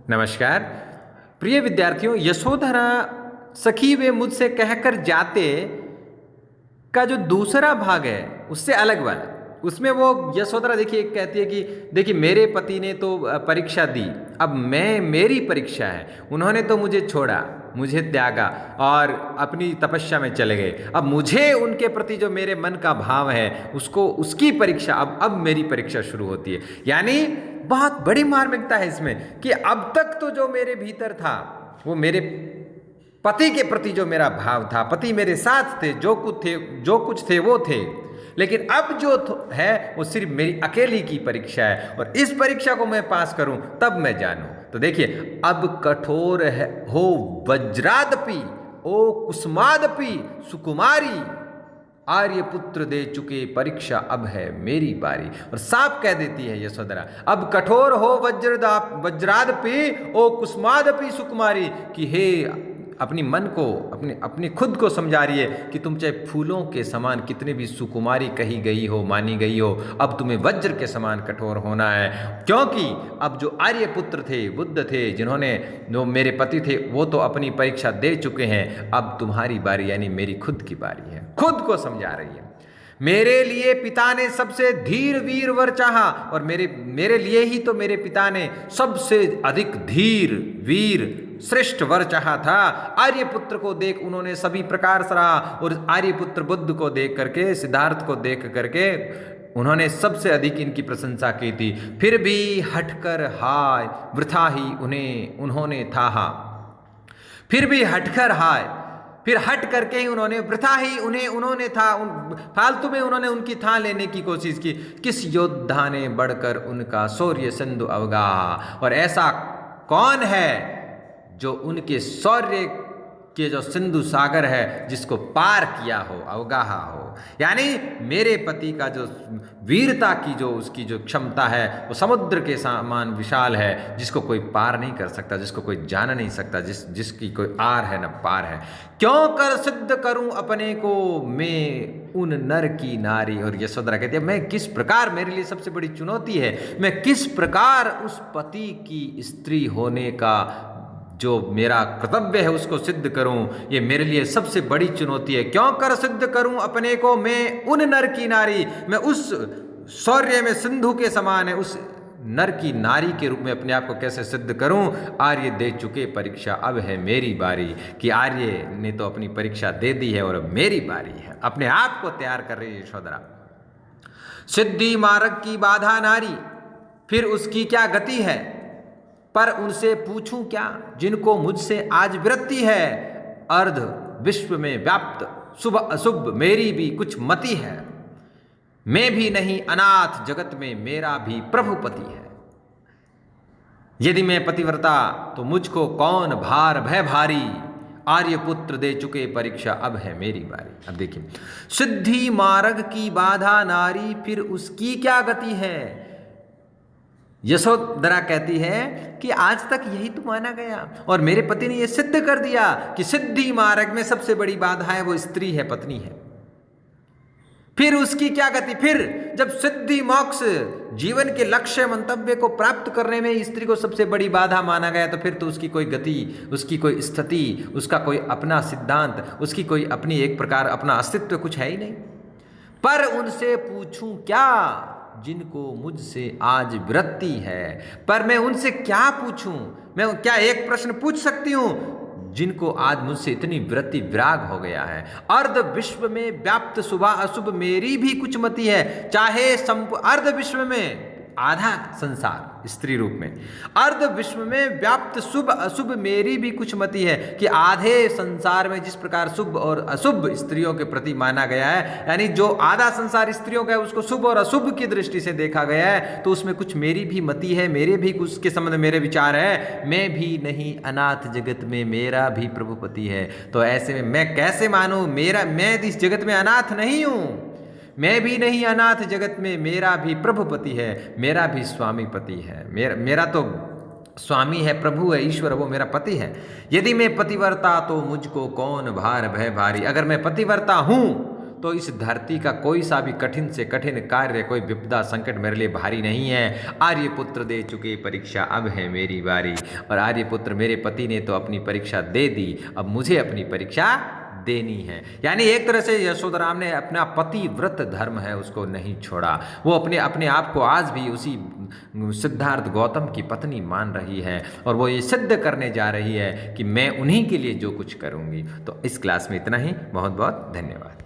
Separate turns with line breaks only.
नमस्कार। प्रिय विद्यार्थियों, यशोधरा सखी वे मुझसे कहकर जाते का जो दूसरा भाग है उससे अलग वाला, उसमें वो यशोधरा देखिए कहती है कि देखिए मेरे पति ने तो परीक्षा दी, अब मेरी परीक्षा है, उन्होंने तो मुझे छोड़ा, मुझे त्यागा और अपनी तपस्या में चले गए, अब मुझे उनके प्रति जो मेरे मन का भाव है उसको उसकी परीक्षा, अब मेरी परीक्षा शुरू होती है। यानी बहुत बड़ी मार्मिकता है इसमें कि अब तक तो जो मेरे भीतर था वो मेरे पति के प्रति जो मेरा भाव था, पति मेरे साथ थे, जो कुछ थे वो थे, लेकिन अब जो है वो सिर्फ मेरी अकेली की परीक्षा है और इस परीक्षा को मैं पास करूं तब मैं जानूं। तो देखिए, अब कठोर है हो वज्रादपि ओ कुसुमादपि सुकुमारी, आर्यपुत्र दे चुके परीक्षा अब है मेरी बारी। और साफ कह देती है यशोधरा, अब कठोर हो वज्रादपि ओ कुसुमादपि सुकुमारी, कि हे अपनी मन को अपनी खुद को समझा रही है कि तुम चाहे फूलों के समान कितने भी सुकुमारी कही गई हो, मानी गई हो, अब तुम्हें वज्र के समान कठोर होना है, क्योंकि अब जो आर्यपुत्र थे, बुद्ध थे, जिन्होंने जो मेरे पति थे, वो तो अपनी परीक्षा दे चुके हैं, अब तुम्हारी बारी यानी मेरी खुद की बारी है। खुद को समझा रही है। मेरे लिए पिता ने सबसे धीर वीर वर चाहा, और मेरे लिए ही तो मेरे पिता ने सबसे अधिक धीर वीर श्रेष्ठ वर चाहा था। आर्यपुत्र को देख उन्होंने सभी प्रकार सराहा, और आर्यपुत्र बुद्ध को देख करके, सिद्धार्थ को देख करके उन्होंने सबसे अधिक इनकी प्रशंसा की थी। फिर भी हटकर हाय वृथा ही उन्होंने थाहा, फिर भी हटकर हाय, फिर हट करके ही उन्होंने वृथा ही उन्होंने था, फालतू में उन्होंने उनकी थाह लेने की कोशिश की। किस योद्धा ने बढ़कर उनका शौर्य सिंधु अवगाहा, और ऐसा कौन है जो उनके शौर्य के जो सिंधु सागर है जिसको पार किया हो, अवगाहा हो। यानी मेरे पति का जो वीरता की जो उसकी जो क्षमता है वो समुद्र के समान विशाल है, जिसको कोई पार नहीं कर सकता, जिसको कोई जान नहीं सकता, जिसकी कोई आर है न पार है। क्यों कर सिद्ध करूं अपने को मैं उन नर की नारी। और यशोधरा कहती है, मैं किस प्रकार, मेरे लिए सबसे बड़ी चुनौती है, मैं किस प्रकार उस पति की स्त्री होने का जो मेरा कर्तव्य है उसको सिद्ध करूं, ये मेरे लिए सबसे बड़ी चुनौती है। क्यों कर सिद्ध करूं अपने को मैं उन नर की नारी, मैं उस शौर्य में सिंधु के समान है उस नर की नारी के रूप में अपने आप को कैसे सिद्ध करूं। आर्य दे चुके परीक्षा अब है मेरी बारी, कि आर्य ने तो अपनी परीक्षा दे दी है और अब मेरी बारी है। अपने आप को तैयार कर रही है यशोधरा। सिद्धि मार्ग की बाधा नारी, फिर उसकी क्या गति है, पर उनसे पूछूं क्या जिनको मुझसे आज विरक्ति है। अर्ध विश्व में व्याप्त शुभ अशुभ मेरी भी कुछ मति है, मैं भी नहीं अनाथ जगत में मेरा भी प्रभुपति है। यदि मैं पतिव्रता तो मुझको कौन भार भय भारी, आर्यपुत्र दे चुके परीक्षा अब है मेरी बारी। अब देखिए, सिद्धि मार्ग की बाधा नारी, फिर उसकी क्या गति है। यशोधरा कहती है कि आज तक यही तो माना गया और मेरे पति ने यह सिद्ध कर दिया कि सिद्धि मार्ग में सबसे बड़ी बाधा है वो स्त्री है, पत्नी है। फिर उसकी क्या गति, फिर जब सिद्धि मोक्ष जीवन के लक्ष्य मंतव्य को प्राप्त करने में स्त्री को सबसे बड़ी बाधा माना गया, तो फिर तो उसकी कोई गति, उसकी कोई स्थिति, उसका कोई अपना सिद्धांत, उसकी कोई अपनी एक प्रकार अपना अस्तित्व कुछ है ही नहीं। पर उनसे पूछूं क्या जिनको मुझसे आज विरक्ति है। पर मैं उनसे क्या पूछूं, मैं क्या एक प्रश्न पूछ सकती हूं जिनको आज मुझसे इतनी विरक्ति विराग हो गया है। अर्ध विश्व में व्याप्त शुभ अशुभ मेरी भी कुछ मति है, चाहे अर्ध विश्व में आधा संसार स्त्री रूप में, अर्ध विश्व में व्याप्त शुभ अशुभ मेरी भी कुछ मति है, कि आधे संसार में जिस प्रकार शुभ और अशुभ स्त्रियों के प्रति माना गया है, यानी जो आधा संसार स्त्रियों का है उसको शुभ और अशुभ की दृष्टि से देखा गया है, तो उसमें कुछ मेरी भी मति है, मेरे भी कुछ के संबंध मेरे विचार है। मैं भी नहीं अनाथ जगत में मेरा भी प्रभुपति है। तो ऐसे में मैं कैसे मानूं, मैं इस जगत में अनाथ नहीं हूं, मैं भी नहीं अनाथ जगत में मेरा भी प्रभुपति है, मेरा भी स्वामी पति है। मेरा तो स्वामी है, प्रभु है, ईश्वर, वो मेरा पति है। यदि मैं पतिव्रता तो मुझको कौन भार भय भारी। अगर मैं पतिव्रता हूं तो इस धरती का कोई सा भी कठिन से कठिन कार्य, कोई विपदा संकट मेरे लिए भारी नहीं है। आर्यपुत्र दे चुके परीक्षा, अब है मेरी बारी। और आर्यपुत्र मेरे पति ने तो अपनी परीक्षा दे दी, अब मुझे अपनी परीक्षा देनी है। यानी एक तरह से यशोधरा ने अपना पतिव्रत धर्म है उसको नहीं छोड़ा। वो अपने अपने आप को आज भी उसी सिद्धार्थ गौतम की पत्नी मान रही है और वो ये सिद्ध करने जा रही है कि मैं उन्हीं के लिए जो कुछ करूंगी। तो इस क्लास में इतना ही। बहुत बहुत धन्यवाद।